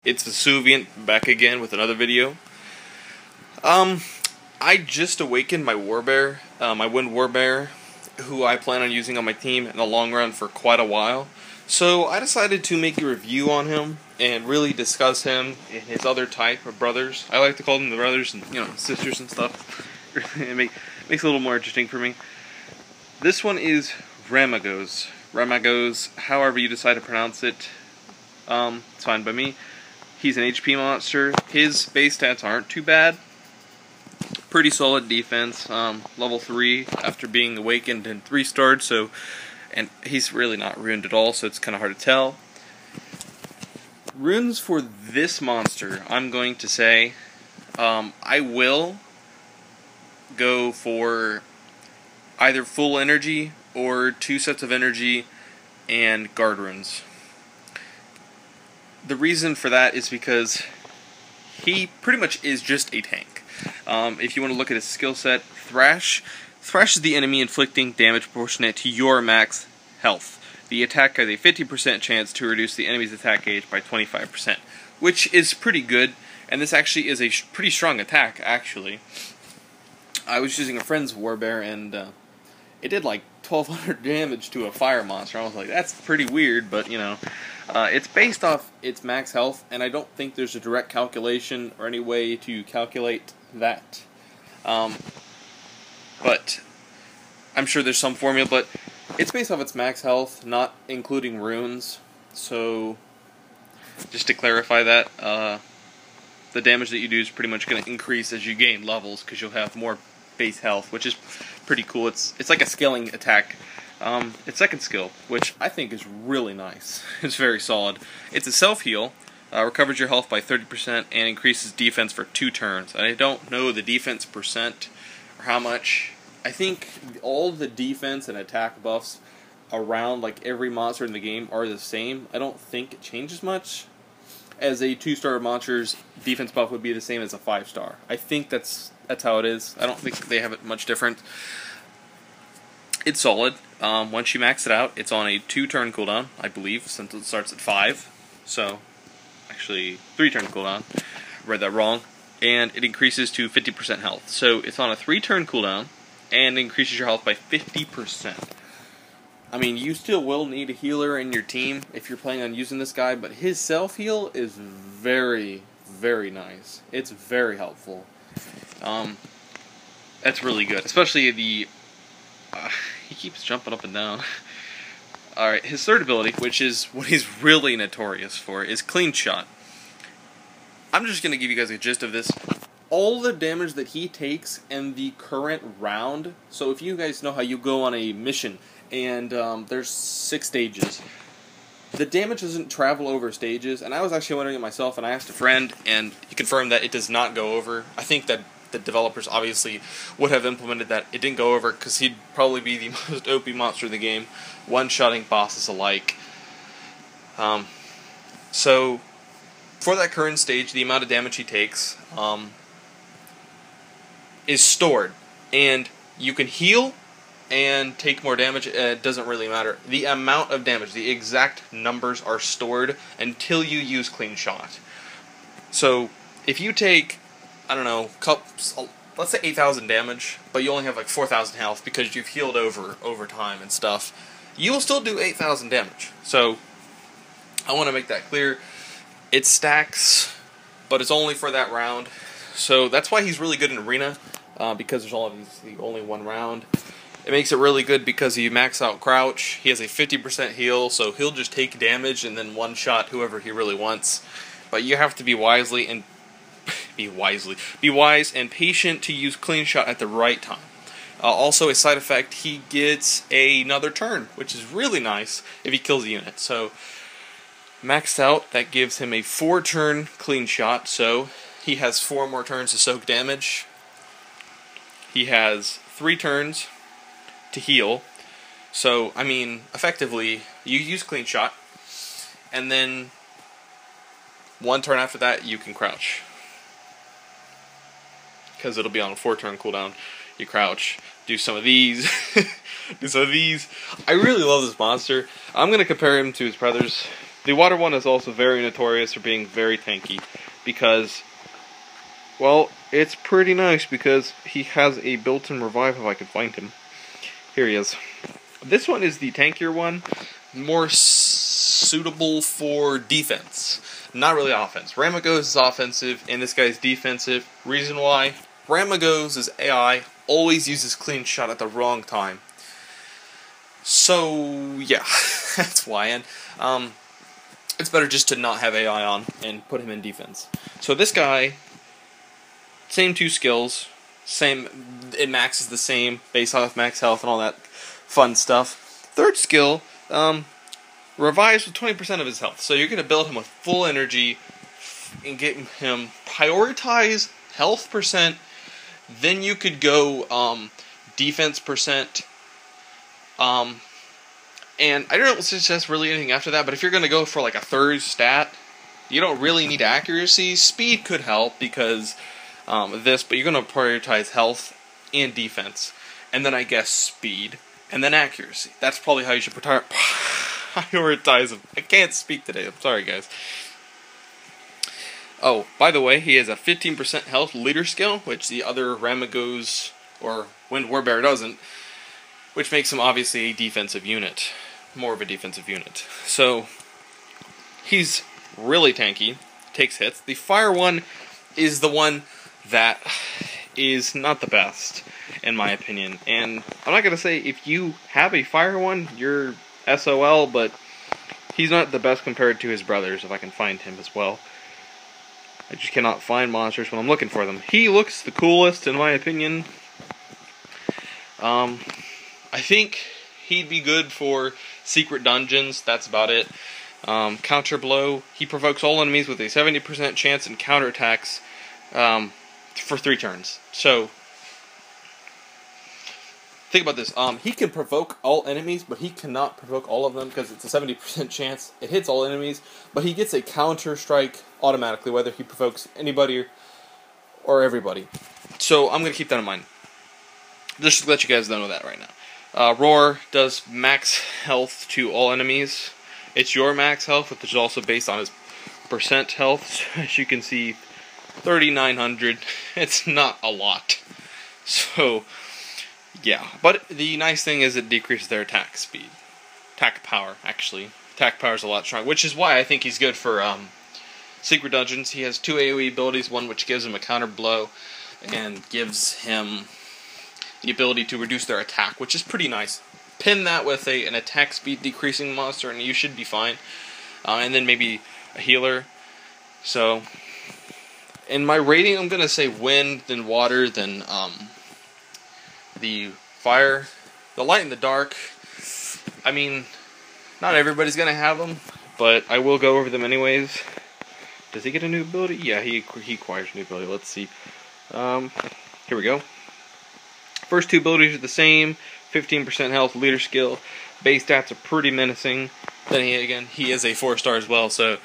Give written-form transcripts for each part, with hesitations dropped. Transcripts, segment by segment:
It's Vesuviant back again with another video. I just awakened my Warbear, my Wind Warbear, who I plan on using on my team in the long run for quite a while. So I decided to make a review on him and really discuss him and his other type of brothers. I like to call them the brothers and sisters and stuff. It makes it a little more interesting for me. This one is Ramagos. Ramagos, however you decide to pronounce it, it's fine by me. He's an HP monster. His base stats aren't too bad. Pretty solid defense. Level 3 after being awakened and 3-starred, so, and he's really not ruined at all, so it's kind of hard to tell. Runes for this monster, I'm going to say, I will go for either full energy or 2 sets of energy and guard runes. The reason for that is because he pretty much is just a tank. If you want to look at his skill set, Thrash is the enemy inflicting damage proportionate to your max health. The attack has a 50% chance to reduce the enemy's attack gauge by 25%, which is pretty good, and this actually is a pretty strong attack, actually. I was using a friend's Warbear, and it did like 1200 damage to a fire monster. I was like, that's pretty weird, but it's based off its max health, and I don't think there's a direct calculation or any way to calculate that. But I'm sure there's some formula, but it's based off its max health, not including runes. So, just to clarify that, the damage that you do is pretty much going to increase as you gain levels, because you'll have more base health, which is pretty cool. It's like a scaling attack. Its second skill, which I think is really nice. It's very solid. It's a self-heal, recovers your health by 30%, and increases defense for 2 turns. I don't know the defense percent, or how much. I think all the defense and attack buffs around like every monster in the game are the same. I don't think it changes much. As a 2-star monster's defense buff would be the same as a 5-star. I think that's how it is. I don't think they have it much different. It's solid. Once you max it out, it's on a 2-turn cooldown, I believe, since it starts at 5. So, actually, 3-turn cooldown. Read that wrong. And it increases to 50% health. So, it's on a 3-turn cooldown, and increases your health by 50%. I mean, you still will need a healer in your team if you're planning on using this guy, but his self-heal is very, very nice. It's very helpful. That's really good, especially the... he keeps jumping up and down. Alright, his third ability, which is what he's really notorious for, is Clean Shot. I'm just going to give you guys a gist of this. All the damage that he takes in the current round, so if you guys know how you go on a mission, and there's 6 stages, the damage doesn't travel over stages, and I was actually wondering it myself, and I asked a friend, and he confirmed that it does not go over. I think that the developers obviously would have implemented that. It didn't go over because he'd probably be the most OP monster in the game, one-shotting bosses alike. So, for that current stage, the amount of damage he takes is stored, and you can heal and take more damage. It doesn't really matter. The amount of damage, the exact numbers are stored until you use Clean Shot. So, if you take, I don't know, let's say 8,000 damage, but you only have like 4,000 health because you've healed over time and stuff, you will still do 8,000 damage. So, I want to make that clear. It stacks, but it's only for that round. So, that's why he's really good in Arena, because there's only one round. It makes it really good because you max out Crouch. He has a 50% heal, so he'll just take damage and then one-shot whoever he really wants. But you have to be wise and patient to use Clean Shot at the right time. Also, a side effect, he gets another turn, which is really nice if he kills a unit. So, maxed out, that gives him a 4-turn Clean Shot, so he has 4 more turns to soak damage. He has 3 turns to heal. So, I mean, effectively, you use Clean Shot, and then 1 turn after that, you can crouch. Because it'll be on a 4-turn cooldown. You crouch, do some of these, do some of these. I really love this monster. I'm going to compare him to his brothers. The water one is also very notorious for being very tanky, because, well, it's pretty nice because he has a built-in revive if I can find him. Here he is. This one is the tankier one, more suitable for defense, not really offense. Ramagos is offensive, and this guy's defensive. Reason why? Ramagos' AI always uses clean shot at the wrong time. So, yeah, that's why. And, it's better just to not have AI on and put him in defense. So this guy, same 2 skills, it maxes the same, base health, max health, and all that fun stuff. 3rd skill, revives with 20% of his health. So you're going to build him with full energy and get him prioritize health percent. Then you could go defense percent. And I don't suggest really anything after that, but if you're going to go for like a 3rd stat, you don't really need accuracy. Speed could help because this, but you're going to prioritize health and defense. And then I guess speed, and then accuracy. That's probably how you should prioritize them. I can't speak today, I'm sorry guys. Oh, by the way, he has a 15% health leader skill, which the other Ramagos or Wind Warbear doesn't, which makes him obviously a defensive unit. More of a defensive unit. So, he's really tanky, takes hits. The fire one is the one that is not the best, in my opinion. And I'm not going to say if you have a fire one, you're SOL, but he's not the best compared to his brothers, if I can find him as well. I just cannot find monsters when I'm looking for them. He looks the coolest, in my opinion. I think he'd be good for secret dungeons, that's about it. Counter blow, he provokes all enemies with a 70% chance and counterattacks for 3 turns. So, think about this. He can provoke all enemies, but he cannot provoke all of them because it's a 70% chance. It hits all enemies, but he gets a counter strike automatically, whether he provokes anybody or everybody. So, I'm going to keep that in mind. Just to let you guys know that right now. Roar does max health to all enemies. It's your max health, which is also based on his percent health. So as you can see, 3,900. It's not a lot. So, yeah. But the nice thing is it decreases their attack speed. Attack power, actually. Attack power is a lot stronger, which is why I think he's good for secret dungeons. He has 2 AoE abilities, one which gives him a counter blow, and gives him the ability to reduce their attack, which is pretty nice. Pin that with an attack speed decreasing monster, and you should be fine. And then maybe a healer. So, in my rating, I'm gonna say wind, then water, then the fire, the light and the dark. I mean, not everybody's gonna have them, but I will go over them anyways. Does he get a new ability? Yeah, he acquires a new ability. Let's see. Here we go. First 2 abilities are the same. 15% health, leader skill. Base stats are pretty menacing. Then he is a 4-star as well, so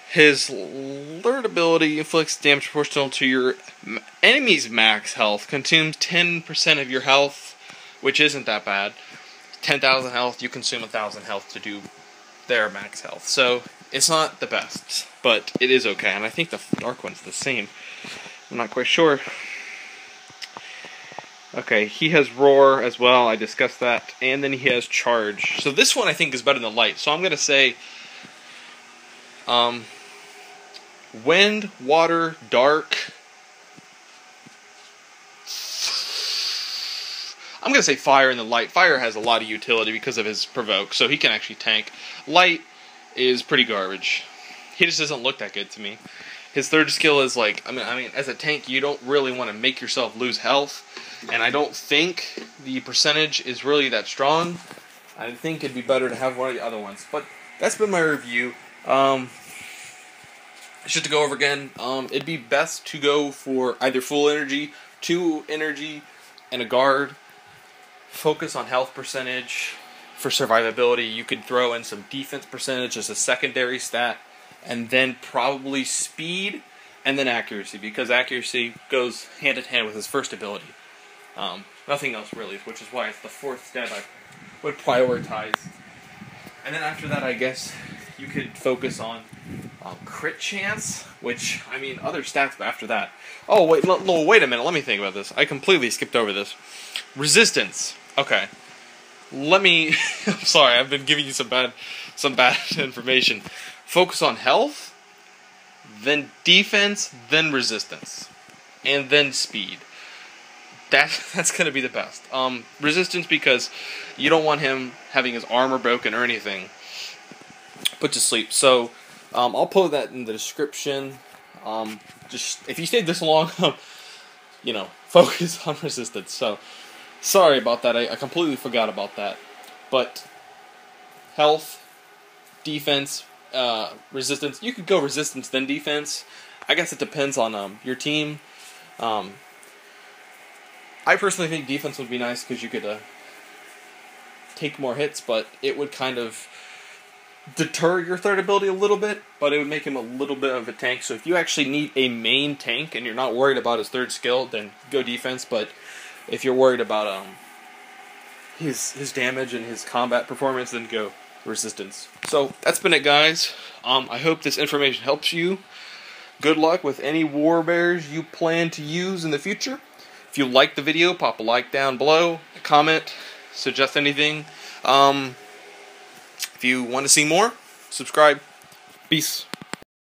his alert ability inflicts damage proportional to your enemy's max health. Consumes 10% of your health, which isn't that bad. 10,000 health, you consume 1,000 health to do their max health. So, it's not the best, but it is okay. And I think the dark one's the same. I'm not quite sure. Okay, he has Roar as well, I discussed that, and then he has Charge. So this one I think is better than Light, so I'm going to say Wind, Water, Dark. I'm going to say Fire and then Light. Fire has a lot of utility because of his provoke, so he can actually tank. Light is pretty garbage. He just doesn't look that good to me. His 3rd skill is like, I mean, as a tank, you don't really want to make yourself lose health. And I don't think the percentage is really that strong. I think it'd be better to have one of the other ones. But that's been my review. Just to go over again, it'd be best to go for either full energy, 2 energy, and a guard. Focus on health percentage. For survivability, you could throw in some defense percentage as a secondary stat. And then probably speed, and then accuracy. Because accuracy goes hand in hand with his first ability. Nothing else really, which is why it's the 4th stat I would prioritize. And then after that, I guess you could focus on crit chance, which, I mean, other stats after that. Oh, wait, wait a minute, let me think about this. I completely skipped over this. Resistance. Okay. Let me... I'm sorry, I've been giving you some bad information. Focus on health, then defense, then resistance, and then speed. That's going to be the best. Resistance, because you don't want him having his armor broken or anything put to sleep. So I'll put that in the description. Just if you stayed this long, you know, focus on resistance. So sorry about that. I completely forgot about that. But health, defense, resistance. You could go resistance then defense. I guess it depends on your team. I personally think defense would be nice because you could take more hits, but it would kind of deter your third ability a little bit, but it would make him a little bit of a tank. So if you actually need a main tank and you're not worried about his third skill, then go defense. But if you're worried about his damage and his combat performance, then go resistance. So that's been it, guys. I hope this information helps you. Good luck with any Warbears you plan to use in the future. If you liked the video, pop a like down below, a comment, suggest anything. If you want to see more, subscribe. Peace.